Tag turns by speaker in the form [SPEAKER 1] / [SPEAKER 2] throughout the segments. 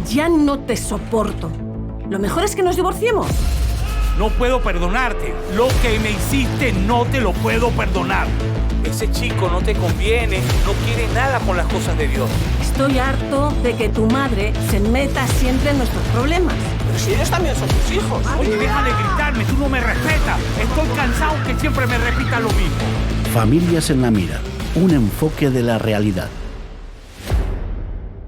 [SPEAKER 1] Ya no te soporto. Lo mejor es que nos divorciemos.
[SPEAKER 2] No puedo perdonarte. Lo que me hiciste no te lo puedo perdonar. Ese chico no te conviene, no quiere nada con las cosas de Dios.
[SPEAKER 1] Estoy harto de que tu madre se meta siempre en nuestros problemas.
[SPEAKER 3] Pero si ellos también son tus hijos.
[SPEAKER 2] Oye, deja de gritarme, tú no me respetas. Estoy cansado que siempre me repitas lo mismo.
[SPEAKER 4] Familias en la Mira, un enfoque de la realidad.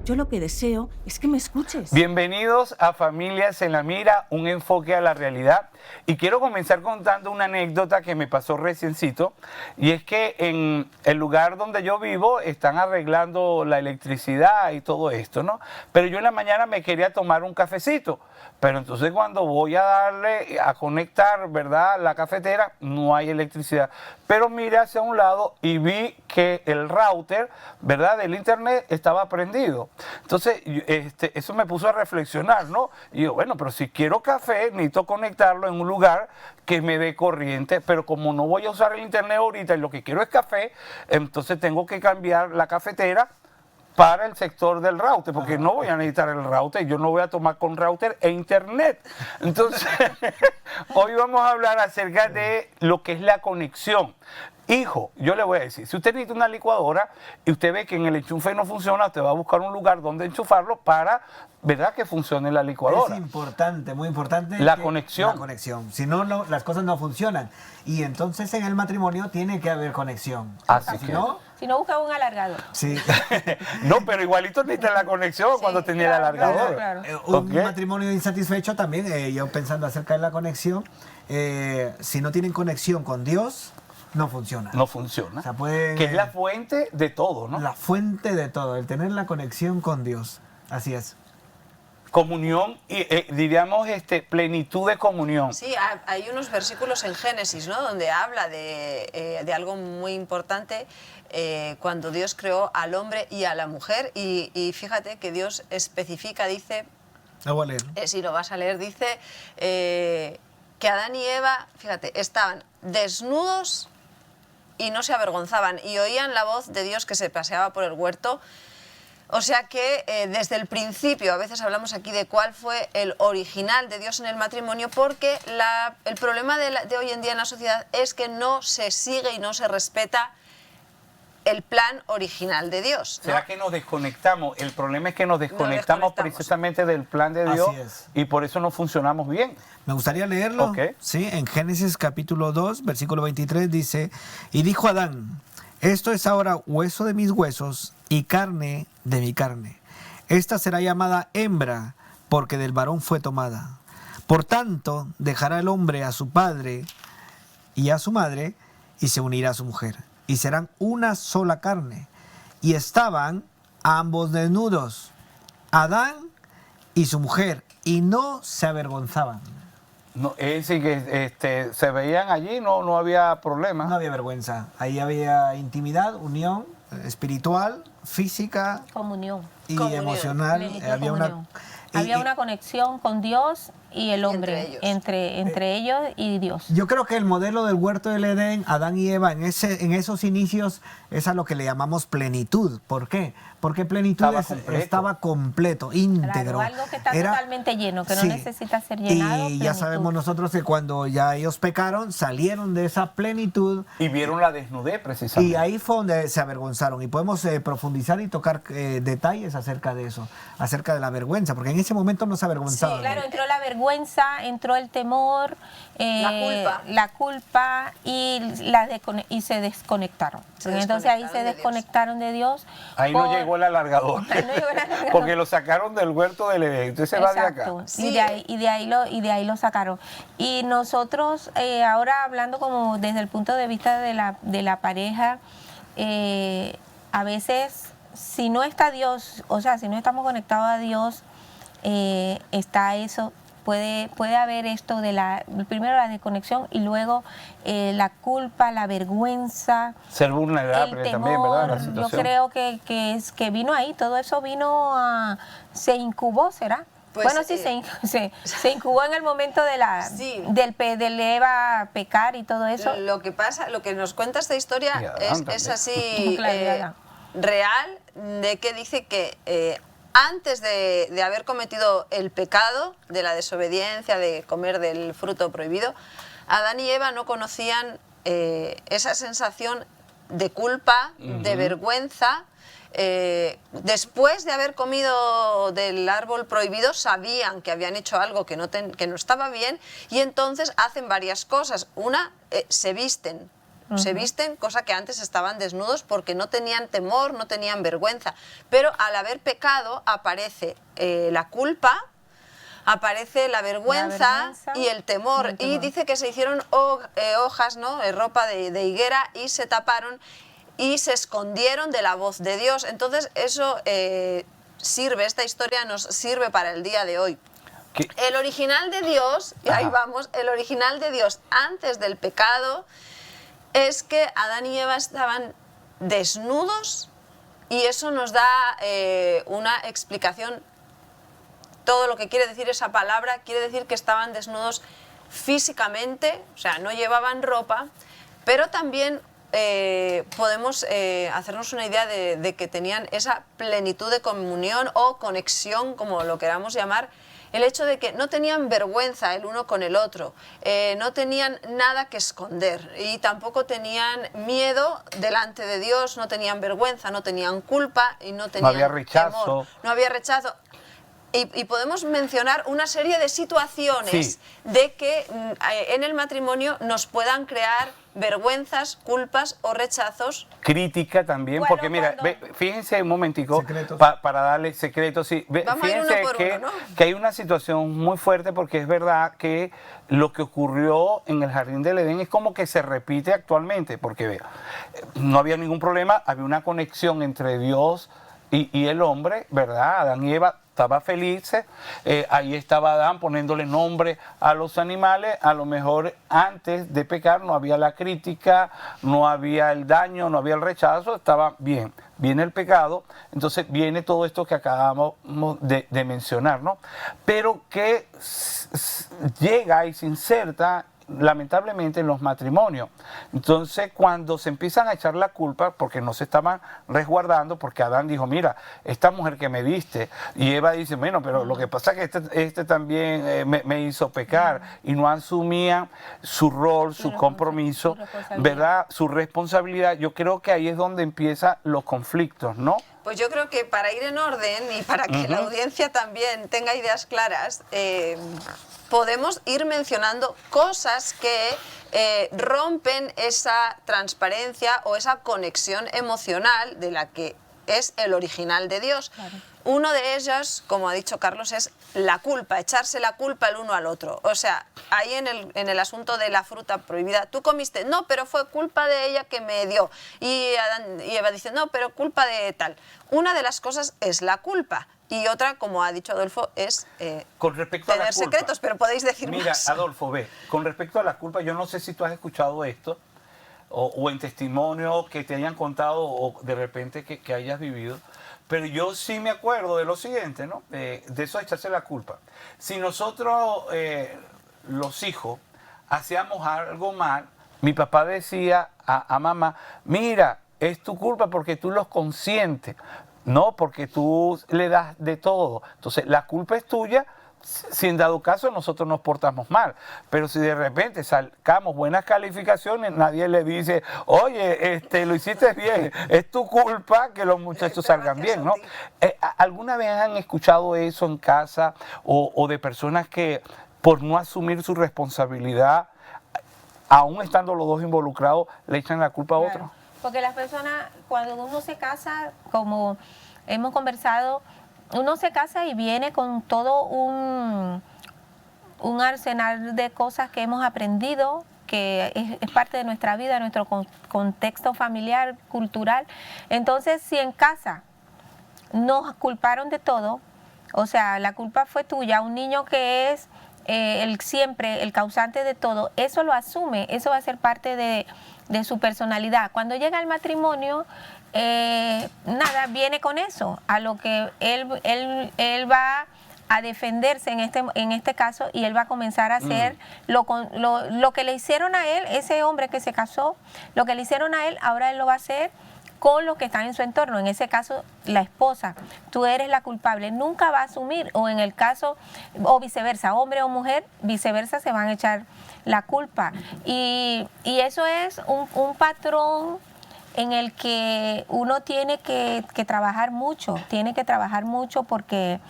[SPEAKER 1] Yo lo que deseo es que me escuches.
[SPEAKER 5] Bienvenidos a Familias en la Mira, un enfoque a la realidad. Y quiero comenzar contando una anécdota que me pasó reciencito. Y es que en el lugar donde yo vivo están arreglando la electricidad y todo esto, ¿no? Pero yo en la mañana me quería tomar un cafecito. Pero entonces cuando voy a darle a conectar, ¿verdad?, la cafetera, no hay electricidad. Pero miré hacia un lado y vi que el router, ¿verdad?, del internet estaba prendido. Entonces eso me puso a reflexionar, ¿no? Y yo, bueno, pero si quiero café, necesito conectarlo en un lugar que me dé corriente. Pero como no voy a usar el internet ahorita y lo que quiero es café, entonces tengo que cambiar la cafetera para el sector del router, porque no voy a necesitar el router, yo no voy a tomar con router e internet. Entonces, hoy vamos a hablar acerca de lo que es la conexión. Hijo, yo le voy a decir, si usted necesita una licuadora y usted ve que en el enchufe no funciona, usted va a buscar un lugar donde enchufarlo para, ¿verdad?, que funcione la licuadora.
[SPEAKER 6] Es importante, muy importante.
[SPEAKER 5] La conexión.
[SPEAKER 6] La conexión. Si no, las cosas no funcionan. Y entonces en el matrimonio tiene que haber conexión.
[SPEAKER 5] Así
[SPEAKER 6] Si
[SPEAKER 5] que
[SPEAKER 6] no,
[SPEAKER 7] Si no, busca un alargador.
[SPEAKER 6] sí.
[SPEAKER 5] no, pero igualito necesita la conexión cuando tenía el alargador.
[SPEAKER 7] Claro.
[SPEAKER 6] Un
[SPEAKER 5] Ok.
[SPEAKER 6] matrimonio insatisfecho también, yo pensando acerca de la conexión, si no tienen conexión con Dios, no funciona.
[SPEAKER 5] No funciona.
[SPEAKER 6] O sea, pueden,
[SPEAKER 5] que es la fuente de todo, ¿no?
[SPEAKER 6] la fuente de todo, el tener la conexión con Dios. Así es.
[SPEAKER 5] Comunión y diríamos plenitud de comunión.
[SPEAKER 8] Sí, hay unos versículos en Génesis, ¿no?, donde habla de algo muy importante cuando Dios creó al hombre y a la mujer y fíjate que Dios especifica, dice,
[SPEAKER 6] Lo voy a leer.
[SPEAKER 8] si lo vas a leer, dice que Adán y Eva, fíjate, estaban desnudos y no se avergonzaban y oían la voz de Dios que se paseaba por el huerto. O sea que desde el principio, a veces hablamos aquí de cuál fue el original de Dios en el matrimonio, porque el problema de hoy en día en la sociedad es que no se sigue y no se respeta el plan original de Dios, ¿no?
[SPEAKER 5] ¿Será que nos desconectamos? El problema es que nos desconectamos precisamente del plan de Dios.
[SPEAKER 6] Así es.
[SPEAKER 5] Y por eso no funcionamos bien.
[SPEAKER 6] Me gustaría leerlo.
[SPEAKER 5] Ok.
[SPEAKER 6] Sí, en Génesis capítulo 2, versículo 23 dice, y dijo Adán, esto es ahora hueso de mis huesos y carne de mi carne. Esta será llamada hembra, porque del varón fue tomada. Por tanto, dejará el hombre a su padre y a su madre, y se unirá a su mujer, y serán una sola carne. Y estaban ambos desnudos, Adán y su mujer, y no se avergonzaban.
[SPEAKER 5] No, es decir, que se veían allí, no había problema.
[SPEAKER 6] No había vergüenza. Ahí había intimidad, unión espiritual, física
[SPEAKER 7] Comunión.
[SPEAKER 6] y
[SPEAKER 8] Comunión.
[SPEAKER 6] emocional.
[SPEAKER 7] Plenitud,
[SPEAKER 6] Había
[SPEAKER 7] comunión.
[SPEAKER 6] y-
[SPEAKER 7] Había
[SPEAKER 6] y-
[SPEAKER 7] una conexión con Dios y el hombre,
[SPEAKER 8] entre
[SPEAKER 7] entre ellos y Dios.
[SPEAKER 6] Yo creo que el modelo del huerto del Edén, Adán y Eva, en esos inicios, es a lo que le llamamos plenitud. ¿Por qué? Porque plenitud estaba completo, íntegro.
[SPEAKER 7] Claro, algo que está
[SPEAKER 6] Era-
[SPEAKER 7] totalmente lleno, que no
[SPEAKER 6] Sí.
[SPEAKER 7] necesita ser llenado.
[SPEAKER 6] Y ya
[SPEAKER 7] plenitud.
[SPEAKER 6] sabemos nosotros que cuando ya ellos pecaron, salieron de esa plenitud.
[SPEAKER 5] Y vieron la desnudez precisamente.
[SPEAKER 6] Y ahí fue donde se avergonzaron. Y podemos profundizar y tocar detalles acerca de eso, acerca de la vergüenza, porque en ese momento no se avergonzaban.
[SPEAKER 8] Sí,
[SPEAKER 7] Claro, entró la vergüenza, entró el temor, la culpa y, y se desconectaron. Entonces ahí se desconectaron de Dios.
[SPEAKER 5] Ahí no llegó el alargador.
[SPEAKER 7] Ahí no llegó el alargador.
[SPEAKER 5] Porque lo sacaron del huerto del Edén. Entonces se va de acá.
[SPEAKER 7] Exacto.
[SPEAKER 8] Sí.
[SPEAKER 7] Y de ahí lo sacaron. Y nosotros, ahora hablando como desde el punto de vista de la pareja, a veces, si no está Dios, o sea, si no estamos conectados a Dios, está eso. Puede haber esto de primero la desconexión y luego la culpa, la vergüenza,
[SPEAKER 5] Ser
[SPEAKER 7] el
[SPEAKER 5] vulnerable
[SPEAKER 7] temor.
[SPEAKER 5] también, ¿verdad? La
[SPEAKER 7] Yo
[SPEAKER 5] situación.
[SPEAKER 7] creo que vino ahí, todo eso se incubó, ¿será?
[SPEAKER 8] Pues,
[SPEAKER 7] Bueno, sí, se incubó en el momento
[SPEAKER 8] Sí.
[SPEAKER 7] del Eva pecar y todo eso.
[SPEAKER 8] Lo que pasa, lo que nos cuenta esta historia
[SPEAKER 5] Y Adán
[SPEAKER 8] es
[SPEAKER 5] también.
[SPEAKER 8] así
[SPEAKER 7] Claro, y Adán.
[SPEAKER 8] real, de que dice que antes de haber cometido el pecado de la desobediencia, de comer del fruto prohibido, Adán y Eva no conocían esa sensación de culpa, de vergüenza. Después de haber comido del árbol prohibido, sabían que habían hecho algo que no estaba bien, y entonces hacen varias cosas. Una, se visten. Se visten, cosa que antes estaban desnudos porque no tenían temor, no tenían vergüenza. Pero al haber pecado aparece la culpa, aparece la vergüenza y el temor. Y dice que se hicieron hojas, ¿no? Ropa de higuera, y se taparon y se escondieron de la voz de Dios. Entonces eso sirve, esta historia nos sirve para el día de hoy.
[SPEAKER 5] ¿Qué?
[SPEAKER 8] El original de Dios, y ahí vamos, el original de Dios antes del pecado es que Adán y Eva estaban desnudos, y eso nos da una explicación. Todo lo que quiere decir esa palabra quiere decir que estaban desnudos físicamente, o sea, no llevaban ropa, pero también podemos hacernos una idea de que tenían esa plenitud de comunión o conexión, como lo queramos llamar, el hecho de que no tenían vergüenza el uno con el otro, no tenían nada que esconder, y tampoco tenían miedo delante de Dios, no tenían vergüenza, no tenían culpa y no tenían
[SPEAKER 5] había rechazo.
[SPEAKER 8] temor, no había rechazo. Y podemos mencionar una serie de situaciones de que en el matrimonio nos puedan crear vergüenzas, culpas o rechazos.
[SPEAKER 5] Crítica también,
[SPEAKER 7] Bueno,
[SPEAKER 5] porque mira, fíjense un momentico,
[SPEAKER 6] Secretos.
[SPEAKER 5] para darle secretos, sí.
[SPEAKER 8] Vamos a ir
[SPEAKER 5] Fíjense
[SPEAKER 8] uno por
[SPEAKER 5] que,
[SPEAKER 8] uno, ¿no?
[SPEAKER 5] que hay una situación muy fuerte, porque es verdad que lo que ocurrió en el Jardín del Edén es como que se repite actualmente, porque vea, no había ningún problema, había una conexión entre Dios y el hombre, ¿verdad? Adán y Eva estaban felices, ahí estaba Adán poniéndole nombre a los animales. A lo mejor antes de pecar no había la crítica, no había el daño, no había el rechazo, estaba bien. Viene el pecado, entonces viene todo esto que acabamos de mencionar, ¿no? Pero que llega y se inserta lamentablemente en los matrimonios. Entonces, cuando se empiezan a echar la culpa, porque no se estaban resguardando, porque Adán dijo, mira, esta mujer que me diste, y Eva dice, bueno, pero lo que pasa es que este también me hizo pecar, y no asumían su rol, su compromiso, ¿verdad? Su responsabilidad. Yo creo que ahí es donde empiezan los conflictos, ¿no?
[SPEAKER 8] Pues yo creo que para ir en orden y para que la audiencia también tenga ideas claras, podemos ir mencionando cosas que rompen esa transparencia o esa conexión emocional de la que es el original de Dios. Claro. Uno de ellos, como ha dicho Carlos, es la culpa, echarse la culpa el uno al otro. O sea, ahí en el asunto de la fruta prohibida, tú comiste, no, pero fue culpa de ella que me dio. Y Adán y Eva dicen, no, pero culpa de tal. Una de las cosas es la culpa. Y otra, como ha dicho Adolfo, es
[SPEAKER 5] con respecto
[SPEAKER 8] tener
[SPEAKER 5] a la culpa,
[SPEAKER 8] secretos, pero podéis decir
[SPEAKER 5] mira,
[SPEAKER 8] más.
[SPEAKER 5] Adolfo, ve, con respecto a la culpa, yo no sé si tú has escuchado esto, o en testimonio que te hayan contado, o de repente que hayas vivido, pero yo sí me acuerdo de lo siguiente, ¿no? De eso de echarse la culpa. Si nosotros, los hijos, hacíamos algo mal, mi papá decía a mamá, mira, es tu culpa porque tú los consientes, no porque tú le das de todo. Entonces, la culpa es tuya. Si en dado caso nosotros nos portamos mal, pero si de repente sacamos buenas calificaciones, nadie le dice, oye, lo hiciste bien, es tu culpa que los muchachos salgan bien, ¿no? ¿Alguna vez han escuchado eso en casa o de personas que por no asumir su responsabilidad, aún estando los dos involucrados, le echan la culpa a otro?
[SPEAKER 7] Claro, porque las personas, cuando uno se casa, como hemos conversado, uno se casa y viene con todo un arsenal de cosas que hemos aprendido, que es parte de nuestra vida, nuestro contexto familiar, cultural. Entonces, si en casa nos culparon de todo, o sea, la culpa fue tuya, un niño que es siempre el causante de todo, eso lo asume, eso va a ser parte de su personalidad. Cuando llega al matrimonio, nada, viene con eso, a lo que él va a defenderse en este caso, y él va a comenzar a hacer lo que le hicieron a él, ese hombre que se casó, lo que le hicieron a él, ahora él lo va a hacer con los que están en su entorno. En ese caso, la esposa, tú eres la culpable, nunca va a asumir, o en el caso, o viceversa, hombre o mujer, viceversa, se van a echar la culpa. Y eso es un patrón en el que uno tiene que trabajar mucho, porque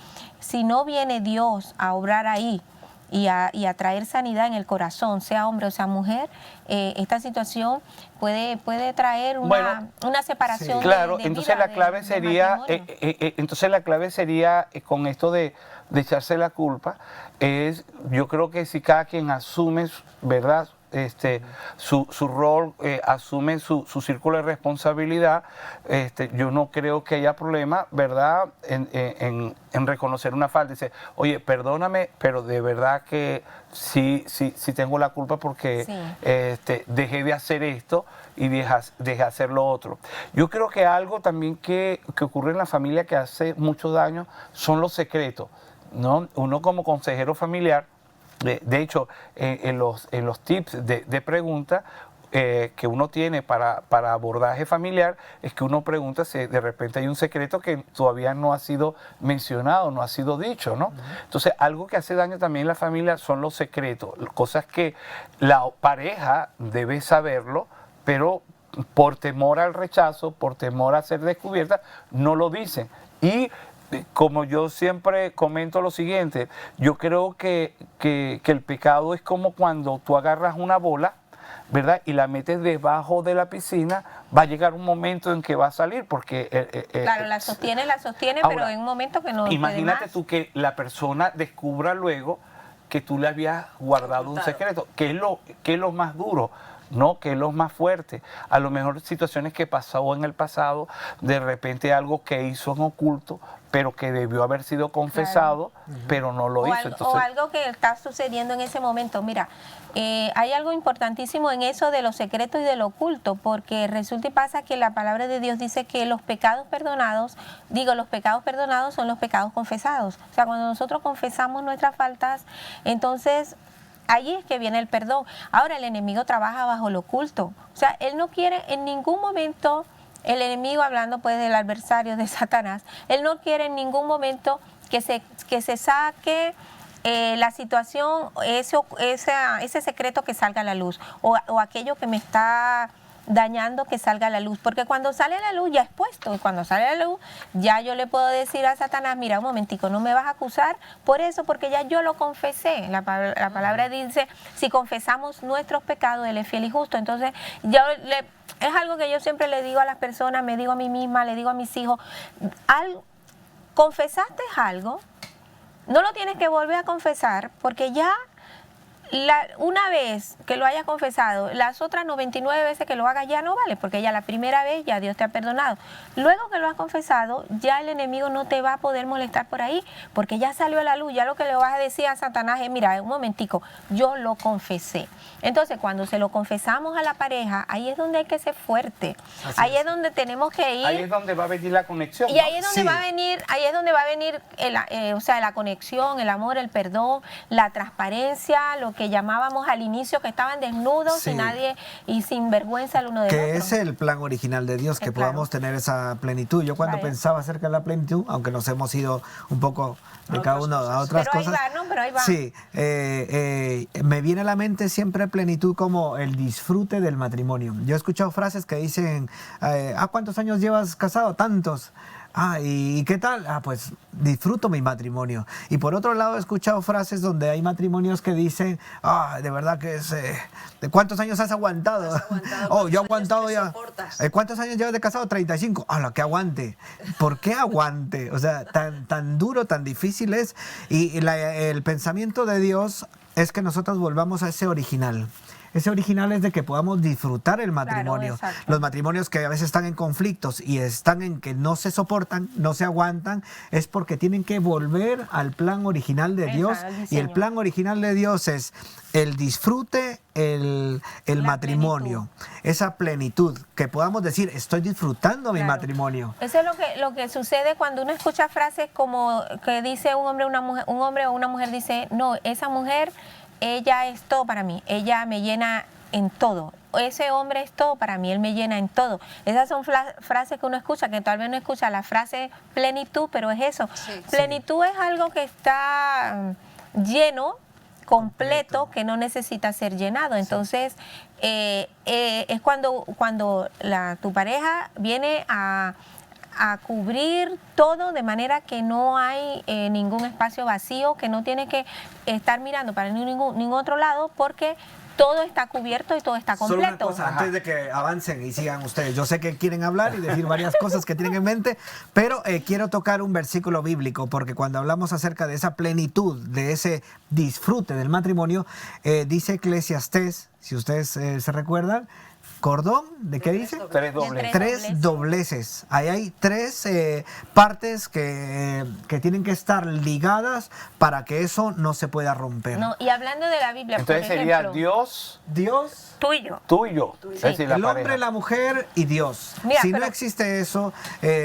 [SPEAKER 7] si no viene Dios a obrar ahí y a traer sanidad en el corazón, sea hombre o sea mujer, esta situación puede traer una separación.
[SPEAKER 5] Sí. Claro,
[SPEAKER 7] de
[SPEAKER 5] entonces
[SPEAKER 7] vida,
[SPEAKER 5] la clave
[SPEAKER 7] de
[SPEAKER 5] sería, con esto de echarse la culpa, yo creo que si cada quien asume, ¿verdad?, su rol, asume su círculo de responsabilidad, yo no creo que haya problema, ¿verdad?, en reconocer una falta. Dice, oye, perdóname, pero de verdad que sí tengo la culpa porque dejé de hacer esto y dejé hacer lo otro. Yo creo que algo también que ocurre en la familia que hace mucho daño son los secretos, ¿no? Uno como consejero familiar, de hecho, en los tips de pregunta que uno tiene para abordaje familiar, es que uno pregunta si de repente hay un secreto que todavía no ha sido mencionado, no ha sido dicho, ¿no? Entonces, algo que hace daño también en la familia son los secretos, cosas que la pareja debe saberlo, pero por temor al rechazo, por temor a ser descubierta, no lo dicen. Y como yo siempre comento lo siguiente, yo creo que el pecado es como cuando tú agarras una bola, ¿verdad?, y la metes debajo de la piscina, va a llegar un momento en que va a salir, porque...
[SPEAKER 7] claro, la sostiene,
[SPEAKER 5] ahora,
[SPEAKER 7] pero en un momento que no...
[SPEAKER 5] Imagínate tú que la persona descubra luego que tú le habías guardado un secreto, que es lo más duro, ¿no?, que es lo más fuerte. A lo mejor situaciones que pasó en el pasado, de repente algo que hizo en oculto, pero que debió haber sido confesado, pero no lo hizo. Entonces,
[SPEAKER 7] o algo que está sucediendo en ese momento. Mira, hay algo importantísimo en eso de los secretos y de lo oculto, porque resulta y pasa que la palabra de Dios dice que los pecados perdonados son los pecados confesados. O sea, cuando nosotros confesamos nuestras faltas, entonces allí es que viene el perdón. Ahora el enemigo trabaja bajo lo oculto. O sea, él no quiere en ningún momento, el enemigo, hablando pues del adversario de Satanás, él no quiere en ningún momento que se saque la situación, ese secreto que salga a la luz, o aquello que me está dañando que salga a la luz, porque cuando sale a la luz ya es puesto, y cuando sale a la luz ya yo le puedo decir a Satanás, mira, un momentico, no me vas a acusar por eso, porque ya yo lo confesé. La palabra dice, si confesamos nuestros pecados, Él es fiel y justo. Entonces, es algo que yo siempre le digo a las personas, me digo a mí misma, le digo a mis hijos, confesaste algo, no lo tienes que volver a confesar, porque ya una vez que lo hayas confesado, las otras 99 veces que lo hagas ya no vale, porque ya la primera vez ya Dios te ha perdonado. Luego que lo has confesado, ya el enemigo no te va a poder molestar por ahí, porque ya salió a la luz. Ya lo que le vas a decir a Satanás es, mira, un momentico, yo lo confesé. Entonces, cuando se lo confesamos a la pareja, ahí es donde hay que ser fuerte. Ahí es donde tenemos que ir.
[SPEAKER 5] Ahí es donde va a venir la conexión.
[SPEAKER 7] Y ahí es donde va a venir, la conexión, el amor, el perdón, la transparencia, lo que llamábamos al inicio, que estaban desnudos y nadie, y sin vergüenza el uno del otro.
[SPEAKER 6] Que es el plan original de Dios, que podamos tener esa plenitud. Yo cuando pensaba acerca de la plenitud, aunque nos hemos ido un poco de cada uno a otras cosas.
[SPEAKER 7] Ahí va, ¿no? Pero ahí va.
[SPEAKER 6] Sí, me viene a la mente siempre plenitud como el disfrute del matrimonio. Yo he escuchado frases que dicen, ¿cuántos años llevas casado? Tantos. ¿Y qué tal? Pues disfruto mi matrimonio. Y por otro lado he escuchado frases donde hay matrimonios que dicen, de verdad que es... ¿de cuántos años has aguantado? Yo he aguantado ya. ¿Cuántos años llevas de casado? 35. ¡Hala, que aguante! ¿Por qué aguante? O sea, tan duro, tan difícil es. Y el pensamiento de Dios es que nosotros volvamos a ese original. Ese original es de que podamos disfrutar el matrimonio.
[SPEAKER 7] Claro,
[SPEAKER 6] los matrimonios que a veces están en conflictos y están en que no se soportan, no se aguantan, es porque tienen que volver al plan original de Dios. Y el plan original de Dios es el disfrute, el matrimonio, esa plenitud, que podamos decir, estoy disfrutando mi matrimonio.
[SPEAKER 7] Eso es lo que sucede cuando uno escucha frases como que dice un hombre o una mujer dice, no, esa mujer, ella es todo para mí, ella me llena en todo. ese hombre es todo para mí, él me llena en todo. Esas son frases que uno escucha, que tal vez no escucha la frase plenitud, pero es eso.
[SPEAKER 8] Sí.
[SPEAKER 7] Plenitud es algo que está lleno, completo, que no necesita ser llenado. Entonces, es cuando tu pareja viene a cubrir todo de manera que no hay ningún espacio vacío, que no tiene que estar mirando para ningún otro lado, porque todo está cubierto y todo está completo.
[SPEAKER 6] Solo una cosa, antes de que avancen y sigan ustedes. Yo sé que quieren hablar y decir varias cosas que tienen en mente, pero quiero tocar un versículo bíblico, porque cuando hablamos acerca de esa plenitud, de ese disfrute del matrimonio, dice Eclesiastés, si ustedes se recuerdan, cordón, ¿de qué dice?
[SPEAKER 5] Tres dobleces.
[SPEAKER 6] Tres dobleces. Ahí hay tres partes que tienen que estar ligadas para que eso no se pueda romper.
[SPEAKER 7] No, y hablando de la Biblia,
[SPEAKER 5] Entonces
[SPEAKER 7] por
[SPEAKER 5] sería
[SPEAKER 7] ejemplo,
[SPEAKER 5] Dios,
[SPEAKER 7] tú y yo.
[SPEAKER 5] tú y yo. Es decir, la
[SPEAKER 6] El hombre,
[SPEAKER 5] pareja.
[SPEAKER 6] la mujer y Dios.
[SPEAKER 7] Mira,
[SPEAKER 6] Si no
[SPEAKER 7] pero-
[SPEAKER 6] existe eso,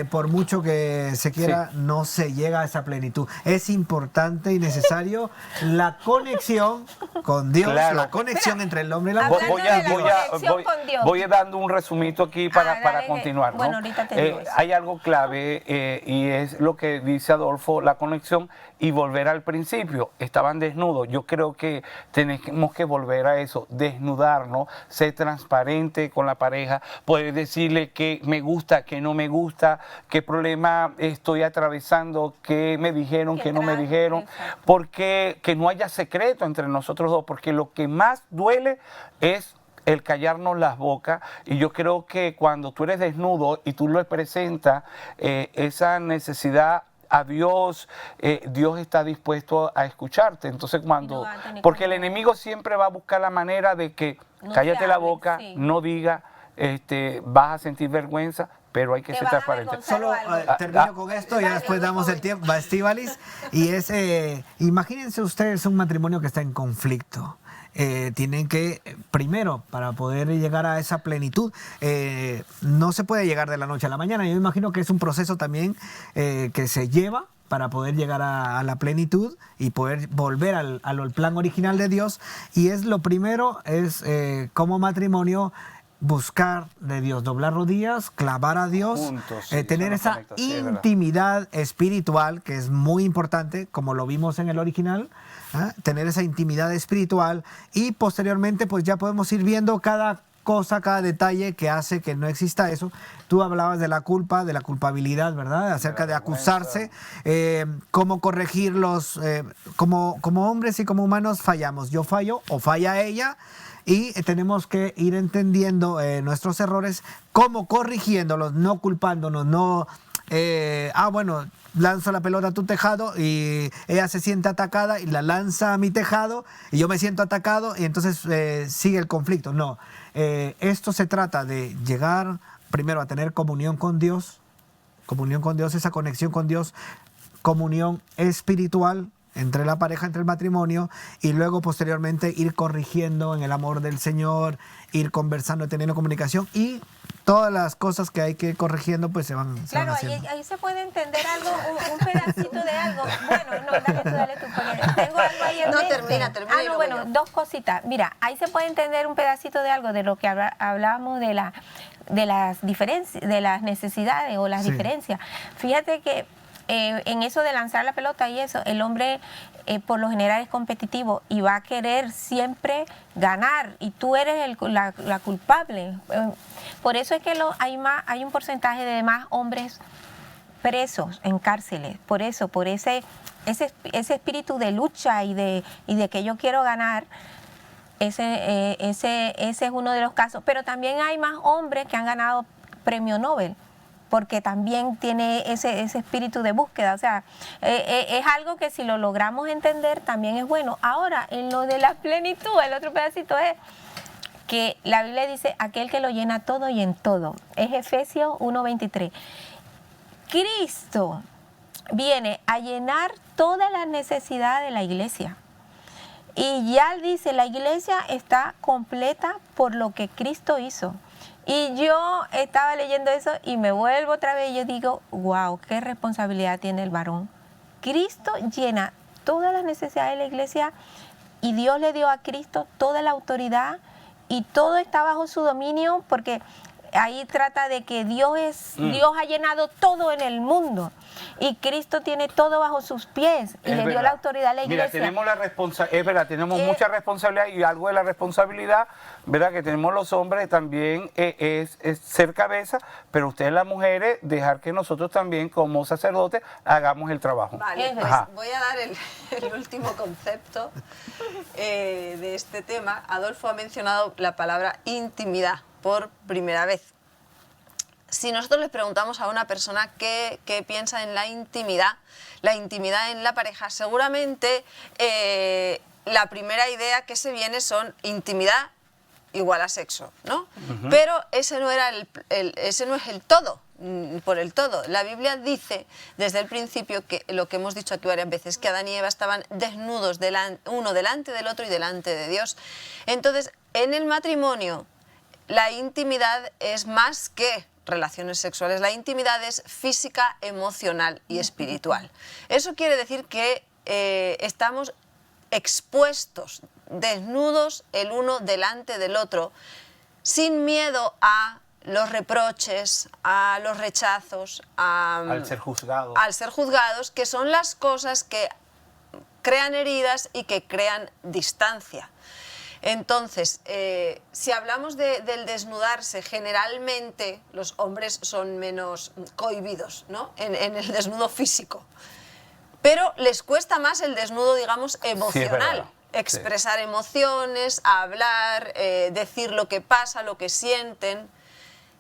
[SPEAKER 6] por mucho que se quiera, no se llega a esa plenitud. Es importante y necesario la conexión con Dios,
[SPEAKER 5] Claro.
[SPEAKER 6] la conexión entre el hombre y la
[SPEAKER 7] Hablando
[SPEAKER 6] mujer.
[SPEAKER 7] de la conexión con Dios.
[SPEAKER 5] voy dando un resumito aquí para
[SPEAKER 7] dale,
[SPEAKER 5] continuar, ¿no?
[SPEAKER 7] bueno, ahorita te digo eso.
[SPEAKER 5] Hay algo clave y es lo que dice Adolfo, la conexión y volver al principio. Estaban desnudos. Yo creo que tenemos que volver a eso, desnudarnos, ser transparente con la pareja, poder decirle que me gusta, que no me gusta, qué problema estoy atravesando, qué me dijeron, qué no me dijeron,
[SPEAKER 7] Exacto.
[SPEAKER 5] porque que no haya secreto entre nosotros dos, porque lo que más duele es el callarnos las bocas, y yo creo que cuando tú eres desnudo y tú lo presentas, esa necesidad a Dios, Dios está dispuesto a escucharte. Entonces cuando, porque el enemigo siempre va a buscar la manera de que
[SPEAKER 7] No
[SPEAKER 5] cállate
[SPEAKER 7] te
[SPEAKER 5] la
[SPEAKER 7] hable,
[SPEAKER 5] boca,
[SPEAKER 7] sí.
[SPEAKER 5] no diga, vas a sentir vergüenza, pero hay que
[SPEAKER 7] Te
[SPEAKER 5] ser
[SPEAKER 7] vas a
[SPEAKER 5] transparente.
[SPEAKER 7] avergonzar.
[SPEAKER 6] Solo
[SPEAKER 7] algo.
[SPEAKER 6] termino con esto y ya después damos el tiempo. Va Estíbaliz. Y es, imagínense ustedes un matrimonio que está en conflicto. Tienen que, primero, para poder llegar a esa plenitud, no se puede llegar de la noche a la mañana. Yo imagino que es un proceso también que se lleva para poder llegar a la plenitud y poder volver al plan original de Dios. Y es lo primero, es como matrimonio buscar de Dios, doblar rodillas, clavar a Dios,
[SPEAKER 5] Juntos, sí,
[SPEAKER 6] tener
[SPEAKER 5] eso
[SPEAKER 6] esa
[SPEAKER 5] nos conecta, sí, es verdad.
[SPEAKER 6] intimidad espiritual, que es muy importante, como lo vimos en el original, tener esa intimidad espiritual, y posteriormente pues ya podemos ir viendo cada cosa, cada detalle que hace que no exista eso. Tú hablabas de la culpa, de la culpabilidad, ¿verdad? Acerca de acusarse, cómo corregirlos, como hombres y como humanos fallamos. Yo fallo o falla ella, y tenemos que ir entendiendo nuestros errores, cómo corrigiéndolos, no culpándonos, no, bueno, lanzo la pelota a tu tejado y ella se siente atacada y la lanza a mi tejado y yo me siento atacado y entonces sigue el conflicto. No, esto se trata de llegar primero a tener comunión con Dios, esa conexión con Dios, comunión espiritual entre la pareja, entre el matrimonio, y luego posteriormente ir corrigiendo en el amor del Señor, ir conversando, teniendo comunicación, y todas las cosas que hay que ir corrigiendo pues se van
[SPEAKER 7] Claro,
[SPEAKER 6] haciendo.
[SPEAKER 7] ahí se puede entender algo, un pedacito de algo. Bueno, no, dale tú, porque tengo algo ahí en
[SPEAKER 8] No,
[SPEAKER 7] mente.
[SPEAKER 8] termina y
[SPEAKER 7] no,
[SPEAKER 8] luego
[SPEAKER 7] bueno,
[SPEAKER 8] yo.
[SPEAKER 7] dos cositas. Mira, ahí se puede entender un pedacito de algo de lo que hablábamos de las diferencias, de las necesidades o las
[SPEAKER 6] Sí.
[SPEAKER 7] diferencias. Fíjate que en eso de lanzar la pelota y eso, el hombre por lo general es competitivo y va a querer siempre ganar, y tú eres la culpable. Por eso es que hay un porcentaje de más hombres presos en cárceles, por ese espíritu de lucha y de que yo quiero ganar. Ese es uno de los casos, pero también hay más hombres que han ganado premio Nobel, porque también tiene ese espíritu de búsqueda. O sea, es algo que si lo logramos entender también es bueno. Ahora, en lo de la plenitud, el otro pedacito es que la Biblia dice, aquel que lo llena todo y en todo. Es Efesios 1:23. Cristo viene a llenar todas las necesidades de la iglesia. Y ya dice, la iglesia está completa por lo que Cristo hizo. Y yo estaba leyendo eso y me vuelvo otra vez y yo digo, wow, qué responsabilidad tiene el varón. Cristo llena todas las necesidades de la iglesia y Dios le dio a Cristo toda la autoridad y todo está bajo su dominio, porque ahí trata de que Dios ha llenado todo en el mundo y Cristo tiene todo bajo sus pies y le dio la autoridad a la iglesia.
[SPEAKER 5] Mira, tenemos es verdad, tenemos mucha responsabilidad, y algo de la responsabilidad, ¿verdad?, que tenemos los hombres también es ser cabeza, pero ustedes las mujeres dejar que nosotros también como sacerdotes hagamos el trabajo.
[SPEAKER 8] Vale, pues
[SPEAKER 5] Ajá.
[SPEAKER 8] voy a dar el último concepto de este tema. Adolfo ha mencionado la palabra intimidad por primera vez. Si nosotros le preguntamos a una persona qué piensa en la intimidad en la pareja, seguramente la primera idea que se viene son intimidad igual a sexo, ¿no? Pero ese no es el todo, por el todo. La Biblia dice desde el principio, que lo que hemos dicho aquí varias veces, que Adán y Eva estaban desnudos uno delante del otro y delante de Dios. Entonces, en el matrimonio, la intimidad es más que relaciones sexuales. La intimidad es física, emocional y espiritual. Eso quiere decir que estamos expuestos, desnudos el uno delante del otro, sin miedo a los reproches, a los rechazos,
[SPEAKER 5] Al ser juzgados.
[SPEAKER 8] al ser juzgados, que son las cosas que crean heridas y que crean distancia. Entonces, si hablamos del desnudarse, generalmente los hombres son menos cohibidos, ¿no?, en el desnudo físico. Pero les cuesta más el desnudo, digamos, emocional.
[SPEAKER 5] Sí,
[SPEAKER 8] expresar emociones, hablar, decir lo que pasa, lo que sienten.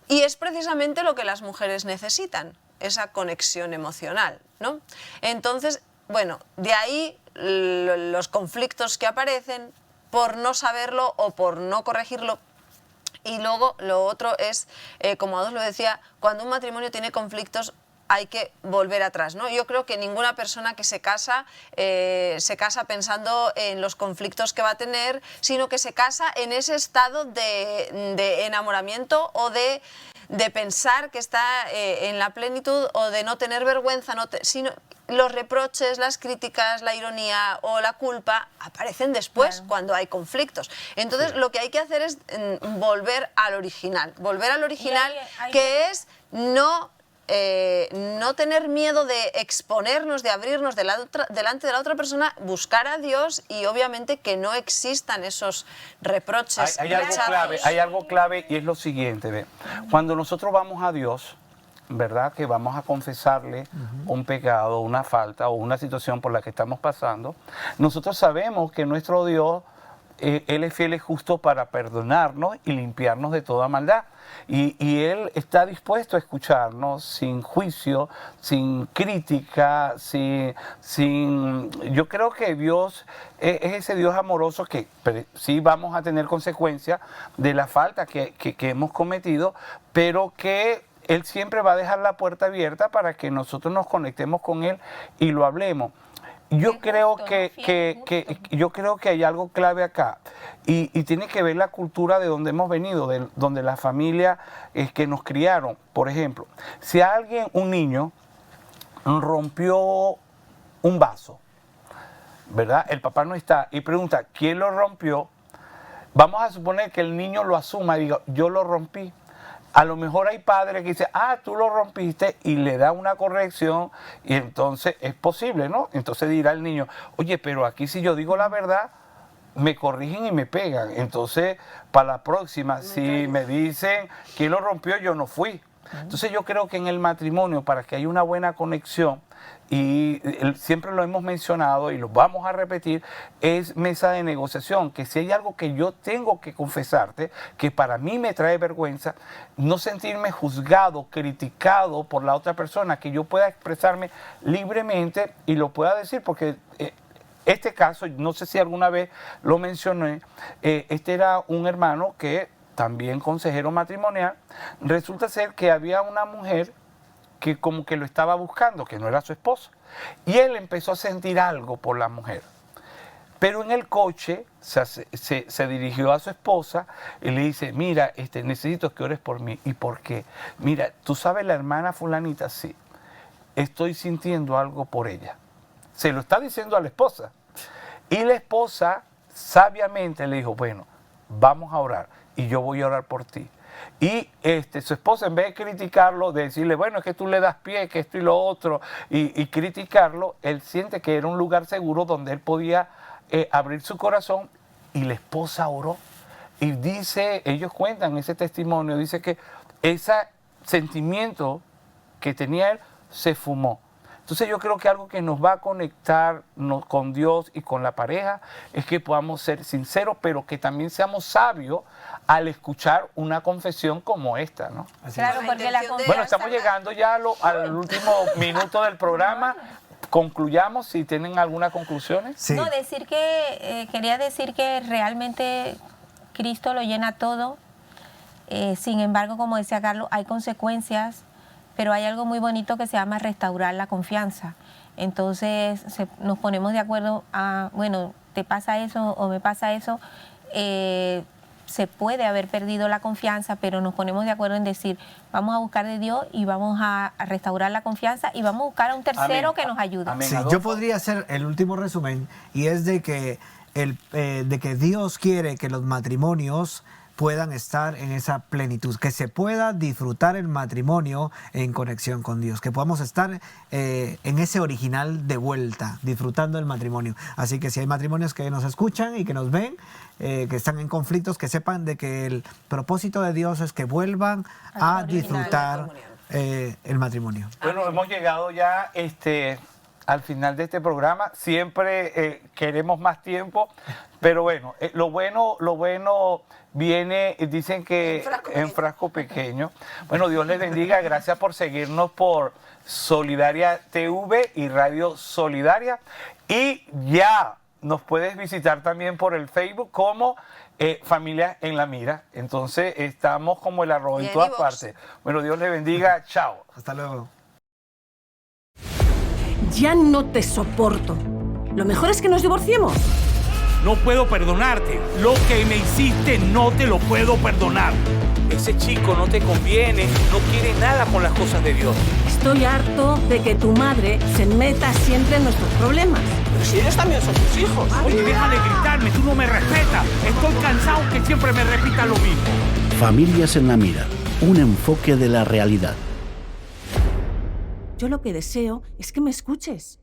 [SPEAKER 8] Y es precisamente lo que las mujeres necesitan, esa conexión emocional, ¿no? Entonces, bueno, de ahí los conflictos que aparecen por no saberlo o por no corregirlo. Y luego lo otro es, como Adolfo lo decía, cuando un matrimonio tiene conflictos hay que volver atrás, ¿no? Yo creo que ninguna persona que se casa pensando en los conflictos que va a tener, sino que se casa en ese estado de enamoramiento o de pensar que está en la plenitud, o de no tener vergüenza, sino los reproches, las críticas, la ironía o la culpa aparecen después, claro, cuando hay conflictos. Entonces, sí, lo que hay que hacer es volver al original, que es no tener miedo de exponernos, de abrirnos delante de la otra persona, buscar a Dios y obviamente que no existan esos reproches.
[SPEAKER 5] Hay algo clave y es lo siguiente, ¿ve? Cuando nosotros vamos a Dios, ¿verdad?, que vamos a confesarle un pecado, una falta o una situación por la que estamos pasando, nosotros sabemos que nuestro Dios, Él es fiel y justo para perdonarnos y limpiarnos de toda maldad. Y Él está dispuesto a escucharnos sin juicio, sin crítica, yo creo que Dios es ese Dios amoroso que sí vamos a tener consecuencias de la falta que hemos cometido, pero que Él siempre va a dejar la puerta abierta para que nosotros nos conectemos con Él y lo hablemos. Yo creo que hay algo clave acá y tiene que ver la cultura de donde hemos venido, de donde la familia que nos criaron. Por ejemplo, si un niño rompió un vaso, ¿verdad? El papá no está y pregunta, ¿quién lo rompió? Vamos a suponer que el niño lo asuma y diga, yo lo rompí. A lo mejor hay padres que dicen, tú lo rompiste, y le da una corrección, y entonces es posible, ¿no? Entonces dirá el niño, oye, pero aquí si yo digo la verdad, me corrigen y me pegan. Entonces, para la próxima, si me dicen quién lo rompió, yo no fui. Entonces yo creo que en el matrimonio, para que haya una buena conexión, y siempre lo hemos mencionado y lo vamos a repetir, es mesa de negociación, que si hay algo que yo tengo que confesarte, que para mí me trae vergüenza, no sentirme juzgado, criticado por la otra persona, que yo pueda expresarme libremente y lo pueda decir, porque este caso, no sé si alguna vez lo mencioné, este era un hermano que también consejero matrimonial. Resulta ser que había una mujer que como que lo estaba buscando, que no era su esposa, y él empezó a sentir algo por la mujer. Pero en el coche se dirigió a su esposa y le dice, mira, necesito que ores por mí. ¿Y por qué? Mira, ¿tú sabes la hermana fulanita? Sí, estoy sintiendo algo por ella. Se lo está diciendo a la esposa. Y la esposa sabiamente le dijo, bueno, vamos a orar. y yo voy a orar por ti. Y su esposa, en vez de criticarlo, de decirle, bueno, es que tú le das pie, que esto y lo otro, y criticarlo, él siente que era un lugar seguro donde él podía abrir su corazón, y la esposa oró. Y dice, ellos cuentan ese testimonio, dice que ese sentimiento que tenía él se fumó. Entonces yo creo que algo que nos va a conectar con Dios y con la pareja es que podamos ser sinceros, pero que también seamos sabios al escuchar una confesión como esta, ¿no?
[SPEAKER 7] Claro, porque la
[SPEAKER 5] Bueno, estamos llegando ya al último minuto del programa. Concluyamos, si tienen algunas conclusiones.
[SPEAKER 6] Sí.
[SPEAKER 7] No, quería decir que realmente Cristo lo llena todo. Sin embargo, como decía Carlos, hay consecuencias, pero hay algo muy bonito que se llama restaurar la confianza. Entonces nos ponemos de acuerdo a, bueno, te pasa eso o me pasa eso. Se puede haber perdido la confianza, pero nos ponemos de acuerdo en decir, vamos a buscar de Dios y vamos a restaurar la confianza y vamos a buscar a un tercero
[SPEAKER 5] Amén.
[SPEAKER 7] que nos ayude.
[SPEAKER 5] Amén.
[SPEAKER 6] Sí, yo podría hacer el último resumen, y es de que Dios quiere que los matrimonios puedan estar en esa plenitud, que se pueda disfrutar el matrimonio en conexión con Dios, que podamos estar en ese original de vuelta, disfrutando el matrimonio. Así que si hay matrimonios que nos escuchan y que nos ven, que están en conflictos, que sepan de que el propósito de Dios es que vuelvan a disfrutar el matrimonio.
[SPEAKER 5] Bueno, hemos llegado ya al final de este programa. Siempre queremos más tiempo, pero bueno, lo bueno viene, dicen que en frasco pequeño. Bueno, Dios les bendiga. Gracias por seguirnos por Solidaria TV y Radio Solidaria. Y ya nos puedes visitar también por el Facebook como Familia en la Mira. Entonces estamos como el arroz en todas partes. Bueno, Dios les bendiga. Chao.
[SPEAKER 6] Hasta luego.
[SPEAKER 1] Ya no te soporto. Lo mejor es que nos divorciemos.
[SPEAKER 2] No puedo perdonarte. Lo que me hiciste no te lo puedo perdonar. Ese chico no te conviene, no quiere nada con las cosas de Dios.
[SPEAKER 1] Estoy harto de que tu madre se meta siempre en nuestros problemas.
[SPEAKER 3] Pero si ellos también son tus hijos.
[SPEAKER 2] Oye, deja de gritarme, tú no me respetas. Estoy cansado que siempre me repitas lo mismo.
[SPEAKER 4] Familias en la Mira, un enfoque de la realidad.
[SPEAKER 1] Yo lo que deseo es que me escuches.